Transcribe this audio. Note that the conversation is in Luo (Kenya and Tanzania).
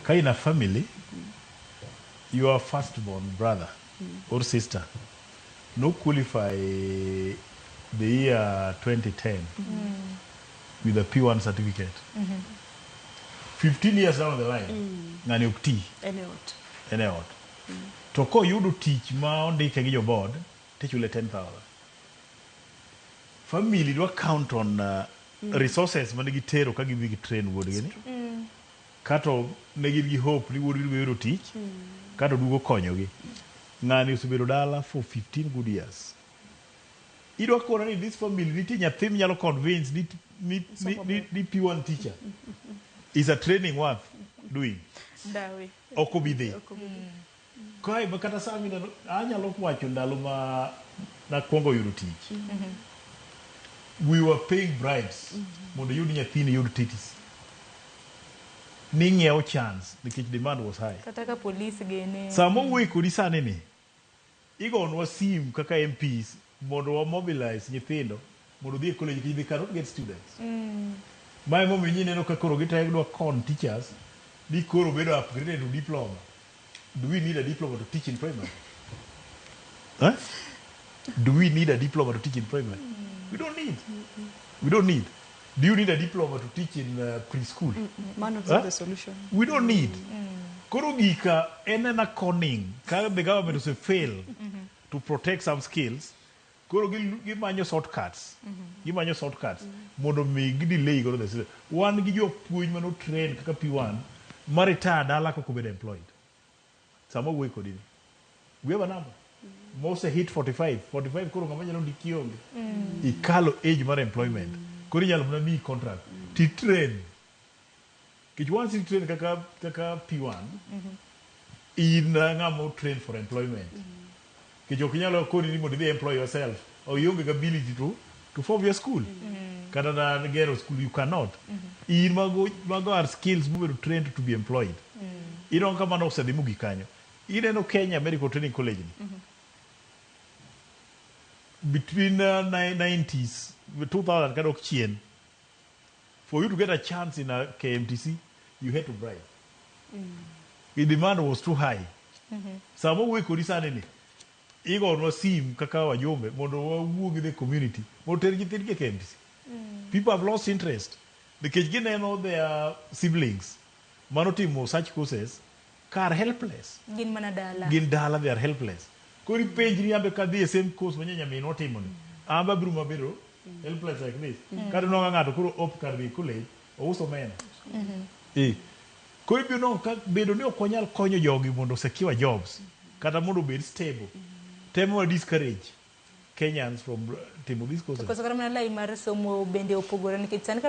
ka in a family, your firstborn brother or sister no qualify the year 2010 with a P1 certificate. 15 years down the line, ngani ukti. Ene ot. To ko yudo tich ma ondike gi jo board, tichule 10,000. Family do count on resources man gi tero ka gibi gi train wuod gini. Kato ne gi hope ni wuod gi yudo tich. Kato dugo konyo gi. Ngani usebedo dala for 15 good years. Idwa kona ni this family niti nyathi nyalo convince ni P1 teacher is a training worth doing. Dawe. Okobide. Kai makata sami na anyalo wacho ndalo ma na kuongo yudo tich. We were paying bribes mondo yudi nyathi ni yud titis. Ni ng'iewo chance because demand was high. Kata ka police gene. Samo wuoyi kodi sani ni igonwa sim kaka MPs mondo wa mobilize nyithindo mondo dhi e college because they cannot get students. Mae mo minyi neno ka koro gitayudwa con teachers ni koro bedo upgraded to diploma. Do we need a diploma to teach in primary? Huh? Do we need a diploma to teach in primary? We don't need. We don't need. Do you need a diploma to teach in preschool? Man of the solution. We don't need. Koro gika enena conning. Ka the government will fail to protect some skills. Koro gimanyo shortcuts. Gimanyo shortcuts. Mondo mi delay go the system. One gi jo puonj mano train kaka P1 marita dala ko bedo employed. Samo we kodini. We have a number. Most hit 45. 45 koro ngamanya no dikionge. Ikalo age mar employment. Koro nyalo mna mi contract. Ti train. Kich once you train kaka P1. In ngamo train for employment. Kich okinyalo kodi ni mondo be employ yourself. Or you have ability to form your school. Kata na gero school you cannot. In mago are skills move to train to be employed. Ino kama no se dimugi kanyo. Ine no Kenya Medical Training College. Between 90s, 2000 kadok chien. For you to get a chance in a KMTC, you had to bribe. The demand was too high. Samo we kodisane ni. Igo no sim kaka wa jombe mondo wuogi the community. Mondo tergi KMTC. People have lost interest. Because gineno their siblings manotimo such courses are helpless. Gin manadala. Gin dala they are helpless. Kori page ni ambe ka the same course manyanya me notimo ni. Amba bruma biro helpless like this. Kada no ngato kuro op kar bi college ouso mena. Kori bi no ka bedo ni okonyal konyo jogi mondo secure jobs. Kata mondo be stable. Temo discourage Kenyans from timo this course. Koso kama na lai mar somo bende opogore nikech sani